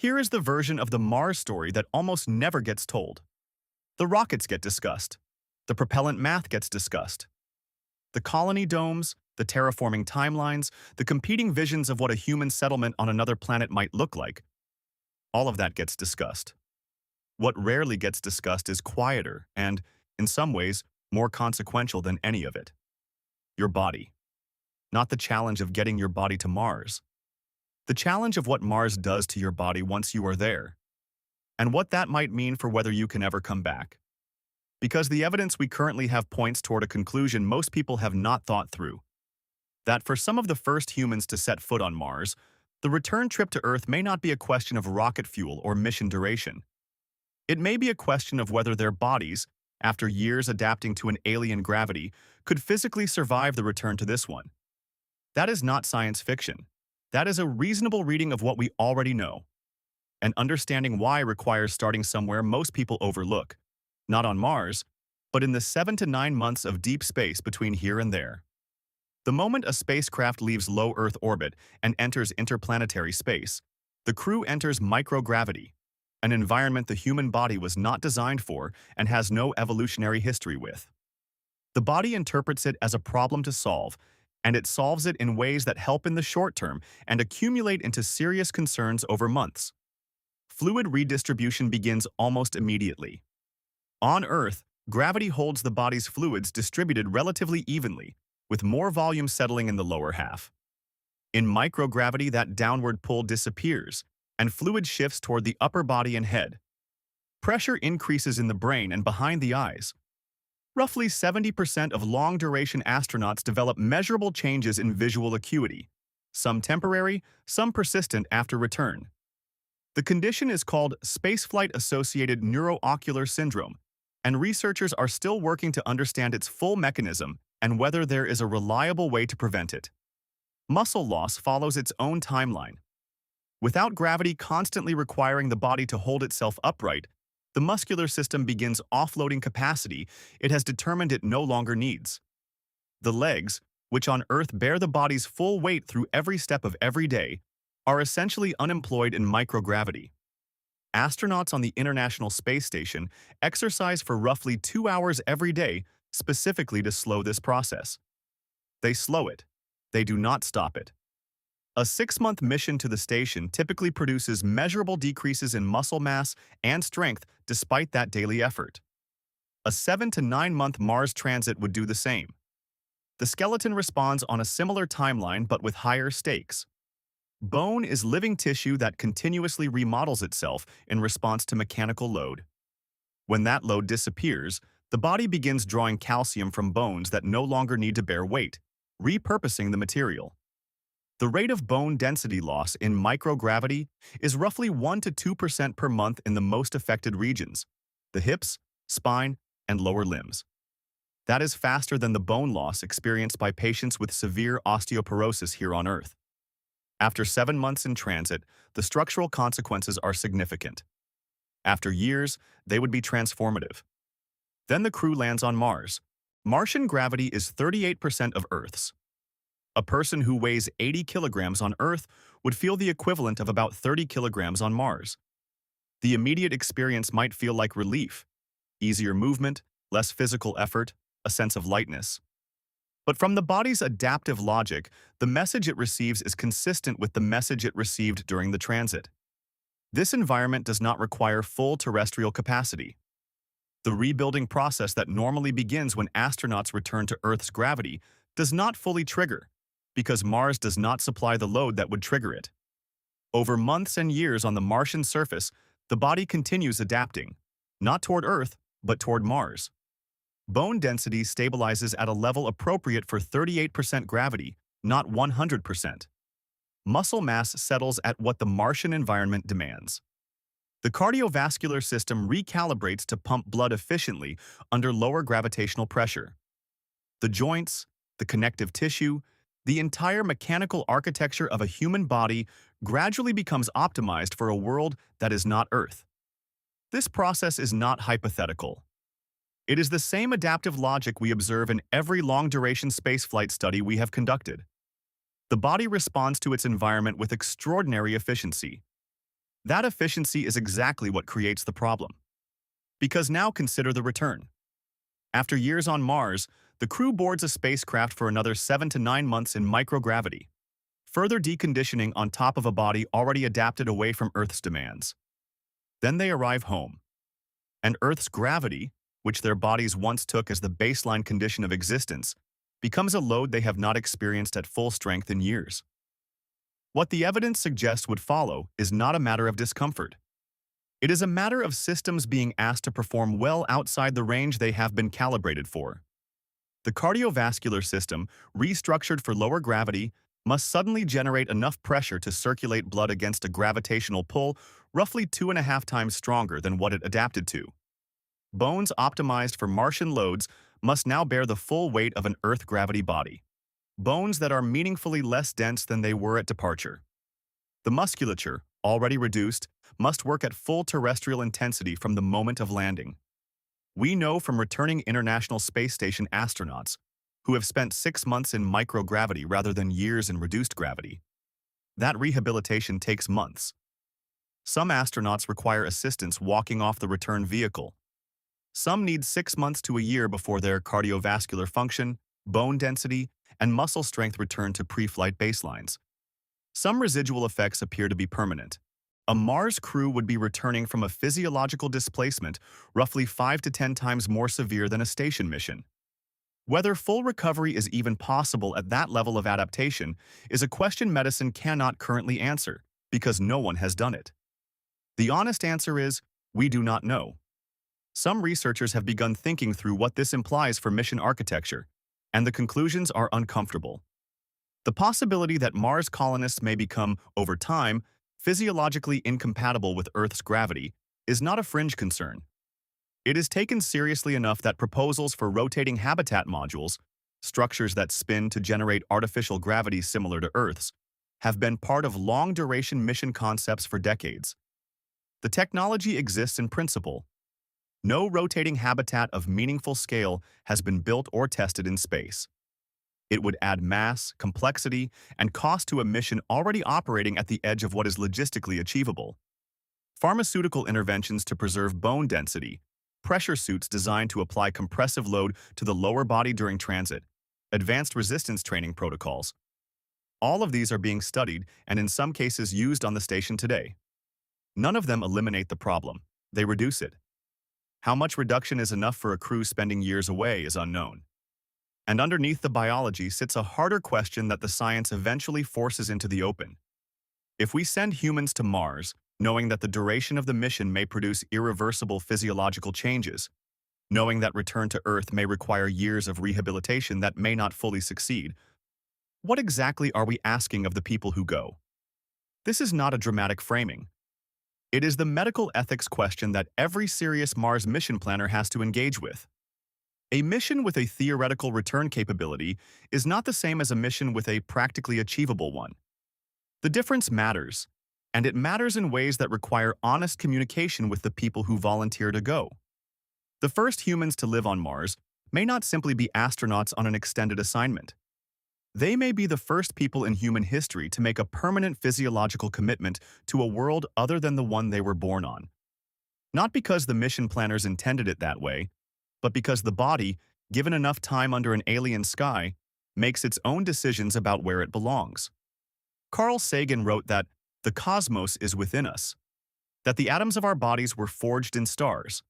Here is the version of the Mars story that almost never gets told. The rockets get discussed. The propellant math gets discussed. The colony domes, the terraforming timelines, the competing visions of what a human settlement on another planet might look like, all of that gets discussed. What rarely gets discussed is quieter and, in some ways, more consequential than any of it. Your body. Not the challenge of getting your body to Mars. The challenge of what Mars does to your body once you are there, and what that might mean for whether you can ever come back. Because the evidence we currently have points toward a conclusion most people have not thought through. That for some of the first humans to set foot on Mars, the return trip to Earth may not be a question of rocket fuel or mission duration. It may be a question of whether their bodies, after years adapting to an alien gravity, could physically survive the return to this one. That is not science fiction. That is a reasonable reading of what we already know. And understanding why requires starting somewhere most people overlook, not on Mars, but in the 7 to 9 months of deep space between here and there. The moment a spacecraft leaves low Earth orbit and enters interplanetary space, the crew enters microgravity, an environment the human body was not designed for and has no evolutionary history with. The body interprets it as a problem to solve, and it solves it in ways that help in the short term and accumulate into serious concerns over months. Fluid redistribution begins almost immediately. On Earth, gravity holds the body's fluids distributed relatively evenly, with more volume settling in the lower half. In microgravity, that downward pull disappears, and fluid shifts toward the upper body and head. Pressure increases in the brain and behind the eyes. Roughly 70% of long-duration astronauts develop measurable changes in visual acuity, some temporary, some persistent after return. The condition is called spaceflight-associated neuroocular syndrome, and researchers are still working to understand its full mechanism and whether there is a reliable way to prevent it. Muscle loss follows its own timeline. Without gravity constantly requiring the body to hold itself upright, the muscular system begins offloading capacity it has determined it no longer needs. The legs, which on Earth bear the body's full weight through every step of every day, are essentially unemployed in microgravity. Astronauts on the International Space Station exercise for roughly 2 hours every day specifically to slow this process. They slow it. They do not stop it. A 6-month mission to the station typically produces measurable decreases in muscle mass and strength despite that daily effort. A 7 to 9-month Mars transit would do the same. The skeleton responds on a similar timeline but with higher stakes. Bone is living tissue that continuously remodels itself in response to mechanical load. When that load disappears, the body begins drawing calcium from bones that no longer need to bear weight, repurposing the material. The rate of bone density loss in microgravity is roughly 1 to 2% per month in the most affected regions, the hips, spine, and lower limbs. That is faster than the bone loss experienced by patients with severe osteoporosis here on Earth. After 7 months in transit, the structural consequences are significant. After years, they would be transformative. Then the crew lands on Mars. Martian gravity is 38% of Earth's. A person who weighs 80 kilograms on Earth would feel the equivalent of about 30 kilograms on Mars. The immediate experience might feel like relief, easier movement, less physical effort, a sense of lightness. But from the body's adaptive logic, the message it receives is consistent with the message it received during the transit. This environment does not require full terrestrial capacity. The rebuilding process that normally begins when astronauts return to Earth's gravity does not fully trigger, because Mars does not supply the load that would trigger it. Over months and years on the Martian surface, the body continues adapting, not toward Earth, but toward Mars. Bone density stabilizes at a level appropriate for 38% gravity, not 100%. Muscle mass settles at what the Martian environment demands. The cardiovascular system recalibrates to pump blood efficiently under lower gravitational pressure. The joints, the connective tissue, the entire mechanical architecture of a human body gradually becomes optimized for a world that is not Earth. This process is not hypothetical. It is the same adaptive logic we observe in every long-duration spaceflight study we have conducted. The body responds to its environment with extraordinary efficiency. That efficiency is exactly what creates the problem. Because now consider the return. After years on Mars, the crew boards a spacecraft for another 7 to 9 months in microgravity, further deconditioning on top of a body already adapted away from Earth's demands. Then they arrive home, and Earth's gravity, which their bodies once took as the baseline condition of existence, becomes a load they have not experienced at full strength in years. What the evidence suggests would follow is not a matter of discomfort. It is a matter of systems being asked to perform well outside the range they have been calibrated for. The cardiovascular system, restructured for lower gravity, must suddenly generate enough pressure to circulate blood against a gravitational pull roughly 2.5 times stronger than what it adapted to. Bones optimized for Martian loads must now bear the full weight of an Earth gravity body. Bones that are meaningfully less dense than they were at departure. The musculature, already reduced, must work at full terrestrial intensity from the moment of landing. We know from returning International Space Station astronauts, who have spent 6 months in microgravity rather than years in reduced gravity, that rehabilitation takes months. Some astronauts require assistance walking off the return vehicle. Some need 6 months to a year before their cardiovascular function, bone density, and muscle strength return to pre-flight baselines. Some residual effects appear to be permanent. A Mars crew would be returning from a physiological displacement roughly 5 to 10 times more severe than a station mission. Whether full recovery is even possible at that level of adaptation is a question medicine cannot currently answer, because no one has done it. The honest answer is, we do not know. Some researchers have begun thinking through what this implies for mission architecture, and the conclusions are uncomfortable. The possibility that Mars colonists may become, over time, physiologically incompatible with Earth's gravity is not a fringe concern. It is taken seriously enough that proposals for rotating habitat modules, structures that spin to generate artificial gravity similar to Earth's, have been part of long-duration mission concepts for decades. The technology exists in principle. No rotating habitat of meaningful scale has been built or tested in space. It would add mass, complexity, and cost to a mission already operating at the edge of what is logistically achievable. Pharmaceutical interventions to preserve bone density, pressure suits designed to apply compressive load to the lower body during transit, advanced resistance training protocols. All of these are being studied and in some cases used on the station today. None of them eliminate the problem. They reduce it. How much reduction is enough for a crew spending years away is unknown. And underneath the biology sits a harder question that the science eventually forces into the open. If we send humans to Mars, knowing that the duration of the mission may produce irreversible physiological changes, knowing that return to Earth may require years of rehabilitation that may not fully succeed, what exactly are we asking of the people who go? This is not a dramatic framing. It is the medical ethics question that every serious Mars mission planner has to engage with. A mission with a theoretical return capability is not the same as a mission with a practically achievable one. The difference matters, and it matters in ways that require honest communication with the people who volunteer to go. The first humans to live on Mars may not simply be astronauts on an extended assignment. They may be the first people in human history to make a permanent physiological commitment to a world other than the one they were born on. Not because the mission planners intended it that way, but because the body, given enough time under an alien sky, makes its own decisions about where it belongs. Carl Sagan wrote that the cosmos is within us, that the atoms of our bodies were forged in stars.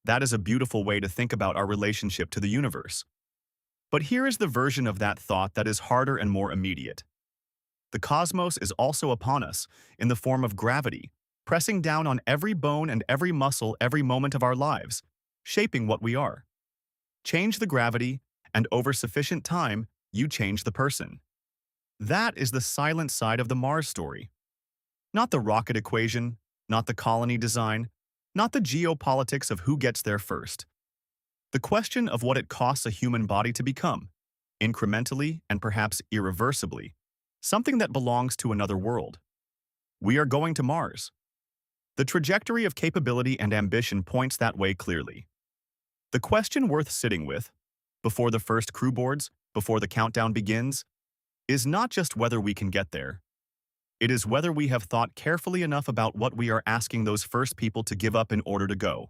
That is a beautiful way to think about our relationship to the universe. But here is the version of that thought that is harder and more immediate. The cosmos is also upon us, in the form of gravity, pressing down on every bone and every muscle every moment of our lives, shaping what we are. Change the gravity, and over sufficient time, you change the person. That is the silent side of the Mars story. Not the rocket equation, not the colony design, not the geopolitics of who gets there first. The question of what it costs a human body to become, incrementally and perhaps irreversibly, something that belongs to another world. We are going to Mars. The trajectory of capability and ambition points that way clearly. The question worth sitting with, before the first crew boards, before the countdown begins, is not just whether we can get there, It is whether we have thought carefully enough about what we are asking those first people to give up in order to go.